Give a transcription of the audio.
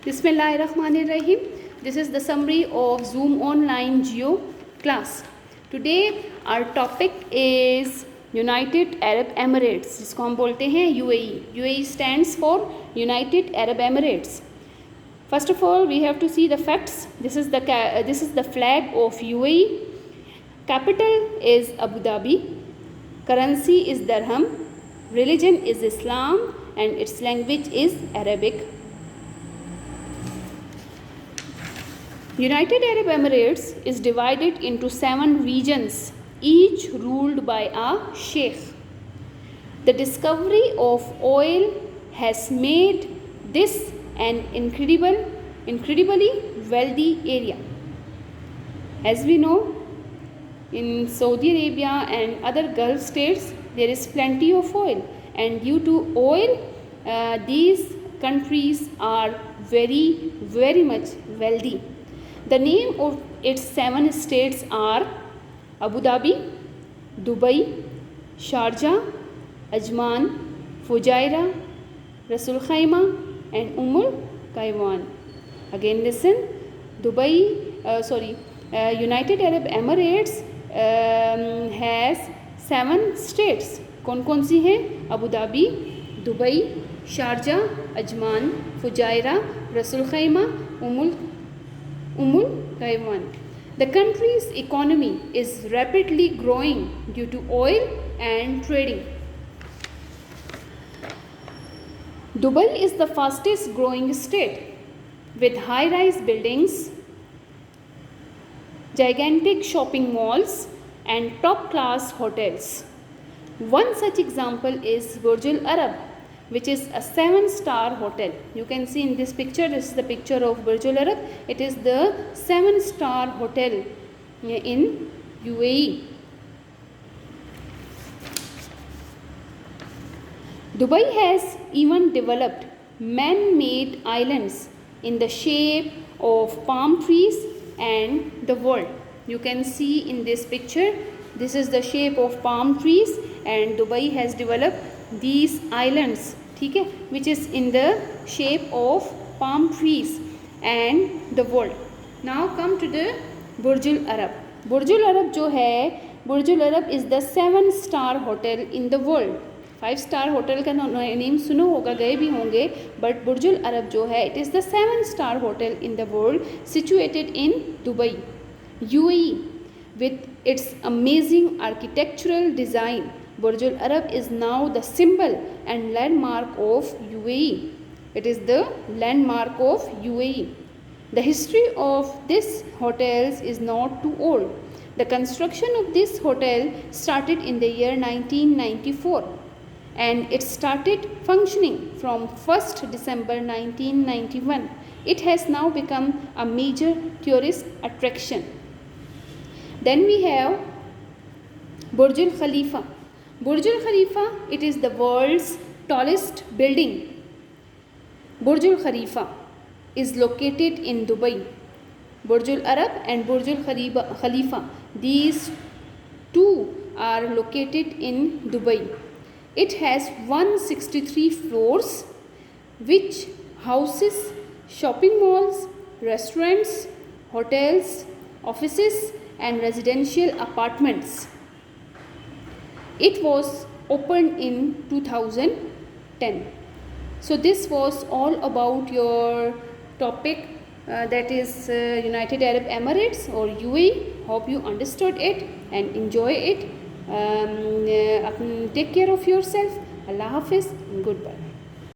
Bismillahirrahmanirrahim. This is the summary of Zoom Online Geo class. Today our topic is United Arab Emirates, जिसको हम बोलते हैं UAE. UAE stands for United Arab Emirates. First of all, we have to see the facts. This is the flag of UAE. Capital is Abu Dhabi. Currency is dirham. Religion is Islam and its language is Arabic. United Arab Emirates is divided into 7 regions, each ruled by a sheikh. The discovery of oil has made this an incredibly wealthy area. As we know, in Saudi Arabia and other Gulf states, there is plenty of oil, and due to oil, these countries are very much wealthy. The name of its 7 states are Abu Dhabi, Dubai, Sharjah, Ajman, Fujairah, Ras Al Khaimah and Al Quwain. Again listen, United Arab Emirates has 7 states. कौन सी हैं? Abu Dhabi, Dubai, Sharjah, Ajman, Fujairah, Ras al Khaima, Al Quwain. The country's economy is rapidly growing due to oil and trading. Dubai is the fastest growing state with high-rise buildings, gigantic shopping malls and top-class hotels. One such example is Burj Al Arab, which is a 7-star hotel. You can see in this picture, this is the picture of Burj Al Arab. It is the 7-star hotel in UAE. Dubai has even developed man-made islands in the shape of palm trees and the world. You can see in this picture, this is the shape of palm trees, and Dubai has developed these islands, ठीक है, which is in the shape of palm trees and the world. Now come to the Burj Al Arab. Burj Al Arab जो है, Burj Al Arab is the 7-star hotel in the world. 5-star hotel का name सुनो होगा, गए भी होंगे, but Burj Al Arab जो है, it is the 7-star hotel in the world, situated in Dubai, UAE, with its amazing architectural design. Burj Al Arab is now the symbol and landmark of UAE. It is the landmark of UAE. The history of this hotel is not too old. The construction of this hotel started in the year 1994 and it started functioning from 1st December 1991. It has now become a major tourist attraction. Then we have Burj Al Khalifa. Burj Al Khalifa, it is the world's tallest building. Burj Al Khalifa is located in Dubai. Burj Al Arab and Burj Al Khalifa, these two are located in Dubai. It has 163 floors, which houses shopping malls, restaurants, hotels, offices and residential apartments. It was opened in 2010. So this was all about your topic, that is United Arab Emirates or UAE. Hope you understood it and enjoy it. Take care of yourself. Allah Hafiz and goodbye.